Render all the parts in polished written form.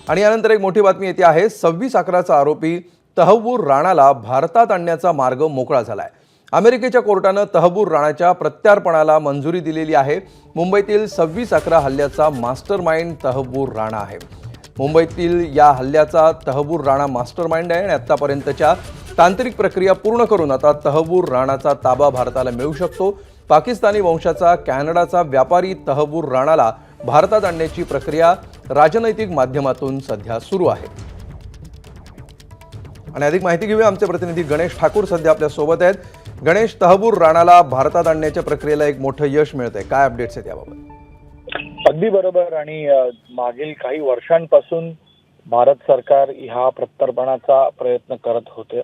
आणि यानंतर एक मोठी बातमी येते आहे। 26/11चा आरोपी तहव्वूर राणाला भारतात आणण्याचा मार्ग मोकळा झालाय। अमेरिकेच्या कोर्टाने तहव्वूर राणाच्या प्रत्यार्पणाला मंजुरी दिलेली आहे। मुंबईतील 26/11 हल्ल्याचा मास्टरमाइंड तहव्वूर राणा आहे। मुंबईतील या हल्ल्याचा तहव्वूर राणा मास्टरमाइंड आहे आणि आतापर्यंतच्या तांत्रिक प्रक्रिया पूर्ण करून आता तहव्वूर राणाचा ताबा भारताला मिळू शकतो। पाकिस्तानी वंशाचा कॅनडाचा व्यापारी तहव्वूर राणाला भारतात आणण्याची प्रक्रिया राजनैतिक माध्यमातून सध्या सुरू आहे। आणि अधिक माहिती घेऊया, आमचे प्रतिनिधी गणेश ठाकूर सध्या आपल्या सोबत आहेत। गणेश, तहव्वूर राणाला भारतात आणण्याच्या प्रक्रियेला एक मोठं यश मिळतंय, काय अपडेट्स आहेत याबाबत? अगदी बरोबर। आणि मागील काही वर्षांपासून भारत सरकार ह्या प्रत्यार्पणाचा प्रयत्न करत होते।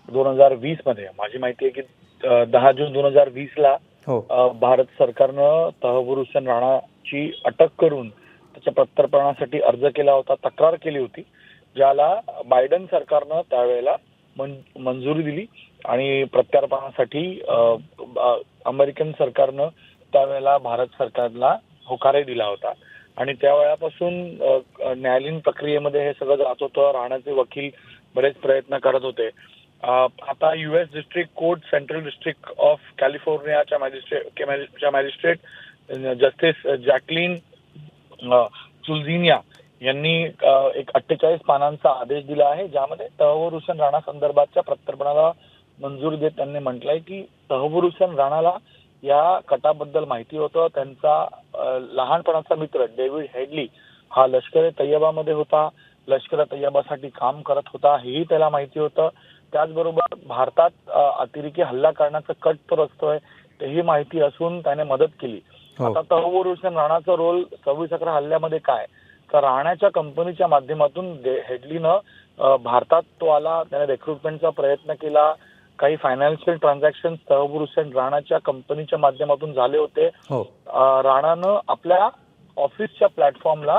2020 मध्ये माझी माहिती आहे की 10 जून 2020 ला भारत सरकारनं तहव्वूर हुसेन राणाची अटक करून त्याच्या प्रत्यार्पणासाठी अर्ज केला होता, तक्रार केली होती, ज्याला बायडन सरकारनं त्यावेळेला मंजुरी दिली आणि प्रत्यार्पणासाठी अमेरिकन सरकारनं त्यावेळेला भारत सरकारला होकारही दिला होता। आणि त्यावेळापासून न्यायालयीन प्रक्रियेमध्ये हे सगळं जात होतं। राणाचे वकील बरेच प्रयत्न करत होते। आता US district court, central district of कॅलिफोर्नियाच्या मॅजिस्ट्रेट जस्टिस जॅकलीन चुल्झिनिया यांनी एक 48 पानांचा आदेश दिला आहे, ज्यामध्ये तहव्वूर हुसेन राणा संदर्भातच्या प्रत्यार्पणाला मंजुरी देत त्यांनी म्हटलंय की तहव्वूर हुसेन राणाला या कटाबद्दल माहिती होतं। त्यांचा लहानपणाचा मित्र डेव्हिड हेडली हा लष्कर ए तैयबामध्ये होता, लष्कर ए तैयबासाठी काम करत होता, हेही त्याला माहिती होतं। त्याचबरोबर भारतात अतिरेकी हल्ला करण्याचं कट तो रचतोय तेही माहिती असून त्याने मदत केली। आता तहव्वूर हुसेन राणाचा रोल 26/11 हल्ल्यामध्ये काय, तर राणाच्या कंपनीच्या माध्यमातून हेडलीनं भारतात तो आला, त्याने रिक्रुटमेंटचा प्रयत्न केला, काही फायनान्शियल ट्रान्झॅक्शन तहव्वूर हुसेन राणाच्या कंपनीच्या माध्यमातून झाले होते। राणानं आपल्या ऑफिसच्या प्लॅटफॉर्मला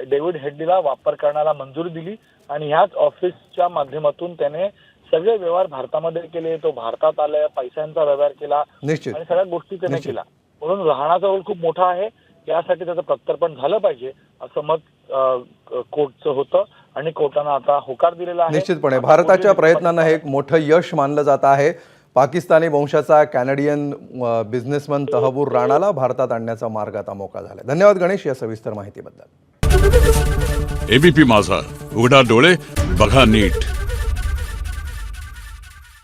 डेव्हिड हेडलीला वापर करण्याला मंजुरी दिली आणि ह्याच ऑफिसच्या माध्यमातून त्याने सगळे व्यवहार भारतामध्ये केले। तो भारतात आलाय, पैशांचा व्यवहार केला आणि सगळ्या गोष्टी त्याने केला। म्हणून राणाचा रोल खूप मोठा आहे। यासाठी त्याचं प्रत्यार्पण झालं पाहिजे असं मत कोर्टचं होतं आणि कोर्टानं आता होकार दिलेला आहे। निश्चितपणे भारताच्या प्रयत्नांना हे एक मोठं यश मानलं जात आहे। पाकिस्तानी वंशाचा कॅनेडियन बिझनेसमन तहव्वूर राणाला भारतात आणण्याचा मार्ग आता मोकळा झाला। धन्यवाद गणेश या सविस्तर माहितीबद्दल। एबीपी माझा, उघडा डोळे बघा नीट।